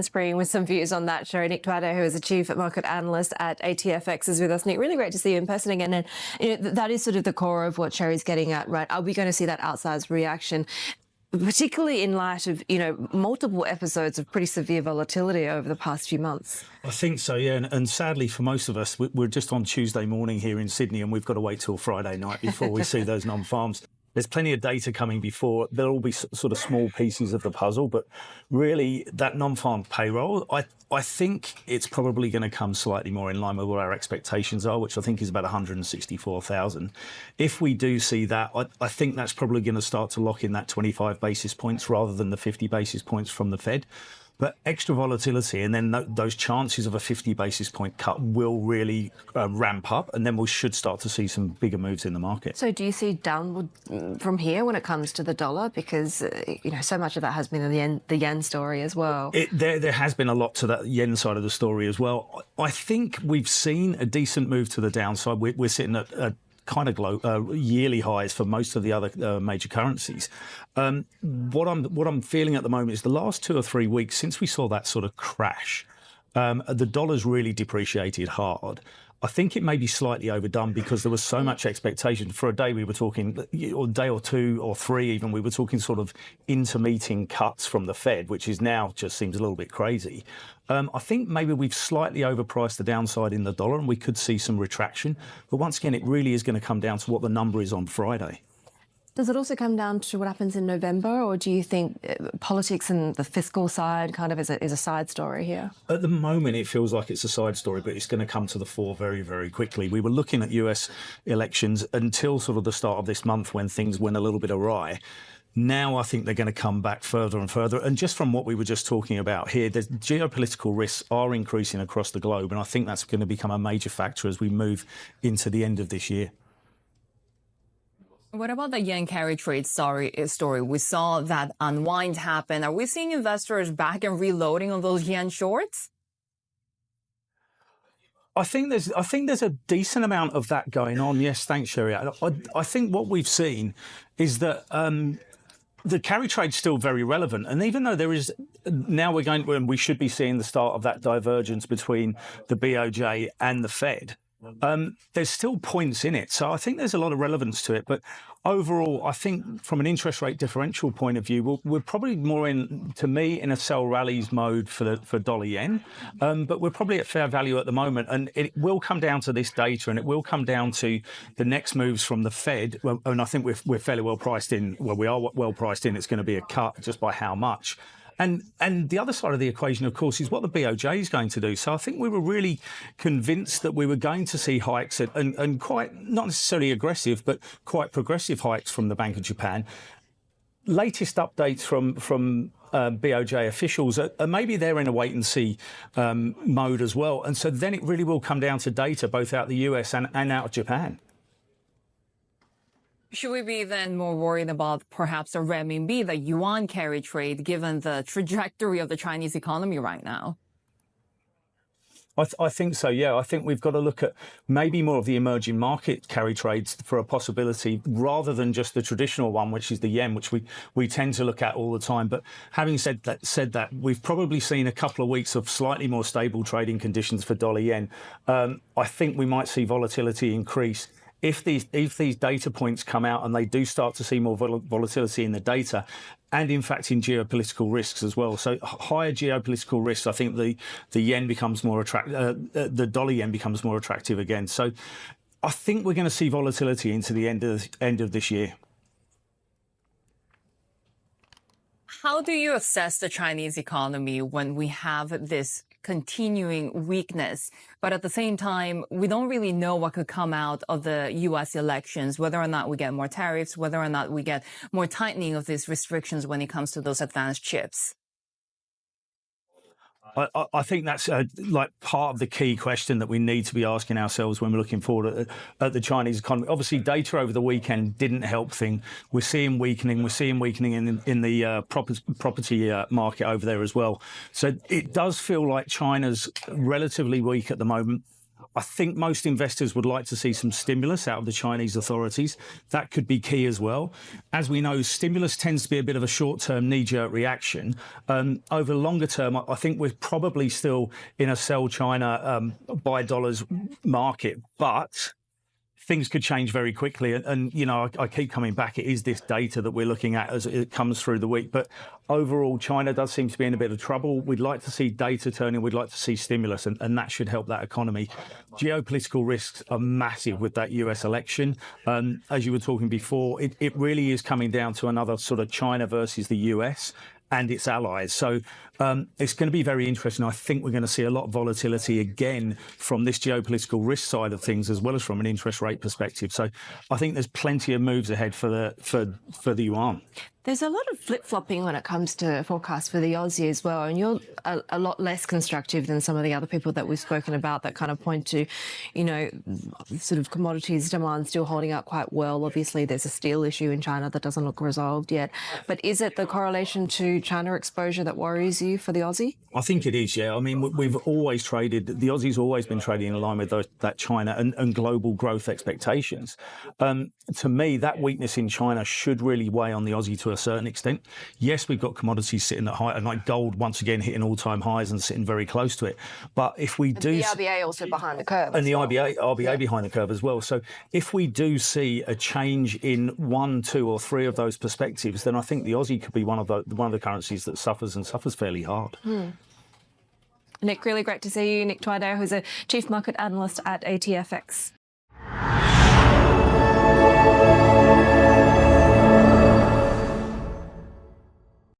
Let's bring in with some views on that. Sherry, Nick Twidale, who is a Chief Market Analyst at ATFX, is with us. Nick, really great to see you in person again. And that is sort of the core of what Sherry's getting at, right? Are we going to see that outsized reaction, particularly in light of, multiple episodes of pretty severe volatility over the past few months? I think so, yeah. And sadly for most of us, we're just on Tuesday morning here in Sydney, and we've got to wait till Friday night before we see those non-farms. There's plenty of data coming before. There'll all be sort of small pieces of the puzzle, but really that non-farm payroll, I think it's probably going to come slightly more in line with what our expectations are, which I think is about 164,000. If we do see that, I think that's probably going to start to lock in that 25 basis points rather than the 50 basis points from the Fed. But extra volatility and then those chances of a 50 basis point cut will really ramp up, and then we should start to see some bigger moves in the market. So do you see downward from here when it comes to the dollar? Because, so much of that has been the yen story as well. There has been a lot to that yen side of the story as well. I think we've seen a decent move to the downside. We're sitting at kind of yearly highs for most of the other major currencies. What I'm feeling at the moment is the last 2 or 3 weeks since we saw that sort of crash, the dollar's really depreciated hard. I think it may be slightly overdone because there was so much expectation. For a day we were talking, or a day or 2 or 3 even, we were talking sort of intermeeting cuts from the Fed, which is now just seems a little bit crazy. I think maybe we've slightly overpriced the downside in the dollar and we could see some retraction. But once again, it really is going to come down to what the number is on Friday. Does it also come down to what happens in November, or do you think politics and the fiscal side kind of is a side story here? At the moment, it feels like it's a side story, but it's going to come to the fore very, very quickly. We were looking at US elections until sort of the start of this month when things went a little bit awry. Now I think they're going to come back further and further. And just from what we were just talking about here, the geopolitical risks are increasing across the globe. And I think that's going to become a major factor as we move into the end of this year. What about the yen carry trade story? We saw that unwind happen. Are we seeing investors back and reloading on those yen shorts? I think there's a decent amount of that going on. Yes, thanks, Sherry. I think what we've seen is that the carry trade's still very relevant. And even though there is now we should be seeing the start of that divergence between the BOJ and the Fed. There's still points in it. So I think there's a lot of relevance to it. But overall, I think from an interest rate differential point of view, we're probably more in a sell rallies mode for dollar yen. But we're probably at fair value at the moment. And it will come down to this data, and it will come down to the next moves from the Fed. And I think we're fairly well priced in. Well, we are well priced in. It's going to be a cut just by how much. And the other side of the equation, of course, is what the BOJ is going to do. So I think we were really convinced that we were going to see hikes and quite, not necessarily aggressive, but quite progressive hikes from the Bank of Japan. Latest updates from BOJ officials are maybe they're in a wait-and-see mode as well. And so then it really will come down to data, both out the US and out of Japan. Should we be then more worried about perhaps a renminbi, the yuan carry trade, given the trajectory of the Chinese economy right now? I think so, yeah. I think we've got to look at maybe more of the emerging market carry trades for a possibility rather than just the traditional one, which is the yen, which we tend to look at all the time. But having said that, we've probably seen a couple of weeks of slightly more stable trading conditions for dollar yen. I think we might see volatility increase. If these data points come out and they do start to see more volatility in the data, and in fact in geopolitical risks as well. So higher geopolitical risks, I think the yen becomes more attractive. The dollar yen becomes more attractive again. So I think we're going to see volatility into the end of this year. How do you assess the Chinese economy when we have this continuing weakness, but at the same time, we don't really know what could come out of the U.S. elections, whether or not we get more tariffs, whether or not we get more tightening of these restrictions when it comes to those advanced chips? I think that's like part of the key question that we need to be asking ourselves when we're looking forward at the Chinese economy. Obviously, data over the weekend didn't help things. We're seeing weakening. We're seeing weakening in the property market over there as well. So it does feel like China's relatively weak at the moment. I think most investors would like to see some stimulus out of the Chinese authorities. That could be key as well. As we know, stimulus tends to be a bit of a short-term knee-jerk reaction. Over the longer term, I think we're probably still in a sell China, buy dollars market, but things could change very quickly. And you know, I keep coming back. It is this data that we're looking at as it comes through the week. But overall, China does seem to be in a bit of trouble. We'd like to see data turning. We'd like to see stimulus, and that should help that economy. Geopolitical risks are massive with that US election. As you were talking before, it really is coming down to another sort of China versus the US and its allies. So it's going to be very interesting. I think we're going to see a lot of volatility again from this geopolitical risk side of things, as well as from an interest rate perspective. So I think there's plenty of moves ahead for the yuan. There's a lot of flip-flopping when it comes to forecasts for the Aussie as well, and you're a lot less constructive than some of the other people that we've spoken about that kind of point to, you know, sort of commodities demand still holding up quite well. Obviously, there's a steel issue in China that doesn't look resolved yet. But is it the correlation to China exposure that worries you for the Aussie? I think it is, yeah. I mean, we've always traded, the Aussie's always been trading in line with that China and global growth expectations. To me, that weakness in China should really weigh on the Aussie to a certain extent. Yes, we've got commodities sitting at high, and like gold once again hitting all-time highs and sitting very close to it. But if we do, the RBA also behind the curve, and the RBA behind the curve as well. So if we do see a change in 1, 2, or 3 of those perspectives, then I think the Aussie could be one of the currencies that suffers fairly hard. Nick, really great to see you. Nick Twidale, who's a Chief Market Analyst at ATFX.